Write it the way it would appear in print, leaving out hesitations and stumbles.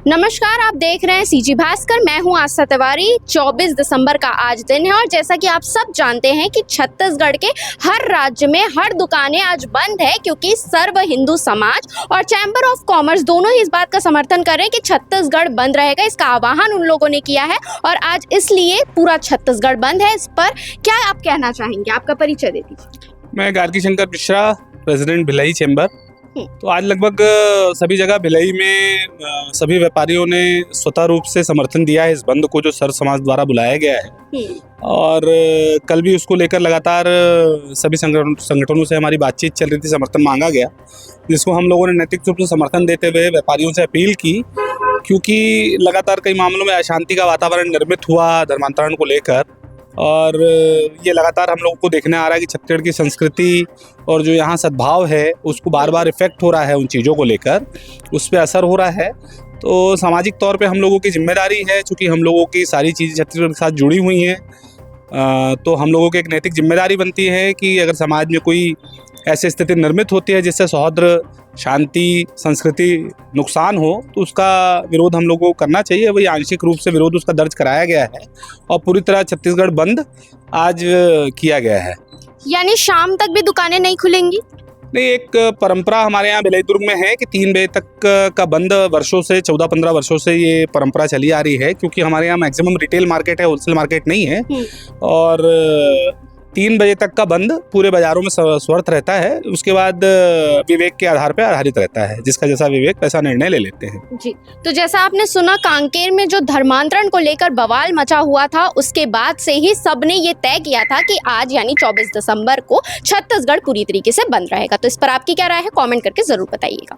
नमस्कार, आप देख रहे हैं सीजी भास्कर। मैं हूं आस्था तिवारी। 24 दिसंबर का आज दिन है और जैसा कि आप सब जानते हैं कि छत्तीसगढ़ के हर राज्य में हर दुकानें आज बंद है, क्योंकि सर्व हिंदू समाज और चैम्बर ऑफ कॉमर्स दोनों ही इस बात का समर्थन कर रहे हैं कि छत्तीसगढ़ बंद रहेगा। इसका आह्वान उन लोगों ने किया है और आज इसलिए पूरा छत्तीसगढ़ बंद है। इस पर क्या आप कहना चाहेंगे? आपका परिचय दे दीजिए। मैं गार्गी शंकर मिश्रा, प्रेसिडेंट भिलाई चैम्बर। तो आज लगभग सभी जगह भिलाई में सभी व्यापारियों ने स्वतः रूप से समर्थन दिया है इस बंद को, जो सर समाज द्वारा बुलाया गया है। और कल भी उसको लेकर लगातार सभी संगठनों से हमारी बातचीत चल रही थी, समर्थन मांगा गया, जिसको हम लोगों ने नैतिक रूप से समर्थन देते हुए व्यापारियों से अपील की, क्योंकि लगातार कई मामलों में अशांति का वातावरण निर्मित हुआ धर्मांतरण को लेकर। और ये लगातार हम लोगों को देखने आ रहा है कि छत्तीसगढ़ की संस्कृति और जो यहाँ सद्भाव है उसको बार बार इफेक्ट हो रहा है, उन चीज़ों को लेकर उस पर असर हो रहा है। तो सामाजिक तौर पे हम लोगों की जिम्मेदारी है, चूँकि हम लोगों की सारी चीज़ें छत्तीसगढ़ के साथ जुड़ी हुई हैं, तो हम लोगों की एक नैतिक जिम्मेदारी बनती है कि अगर समाज में कोई ऐसी स्थिति निर्मित होती है जिससे सौहार्द, शांति, संस्कृति नुकसान हो, तो उसका विरोध हम लोगों को करना चाहिए। वही आंशिक रूप से विरोध उसका दर्ज कराया गया है और पूरी तरह छत्तीसगढ़ बंद आज किया गया है। यानी शाम तक भी दुकानें नहीं खुलेंगी? नहीं, एक परंपरा हमारे यहाँ भिलाई दुर्ग में है कि 3 बजे तक का बंद वर्षों से 14-15 वर्षों से ये परंपरा चली आ रही है, क्योंकि हमारे यहाँ मैक्सिमम रिटेल मार्केट है, होलसेल मार्केट नहीं है। और 3 बजे तक का बंद पूरे बाजारों में स्वर्थ रहता है। उसके बाद विवेक के आधार पर आधारित रहता है, जिसका जैसा विवेक वैसा निर्णय ले लेते हैं जी। तो जैसा आपने सुना, कांकेर में जो धर्मांतरण को लेकर बवाल मचा हुआ था, उसके बाद से ही सबने ये तय किया था कि आज यानी 24 दिसंबर को छत्तीसगढ़ पूरी तरीके से बंद रहेगा। तो इस पर आपकी क्या राय है? कमेंट करके जरूर बताइएगा।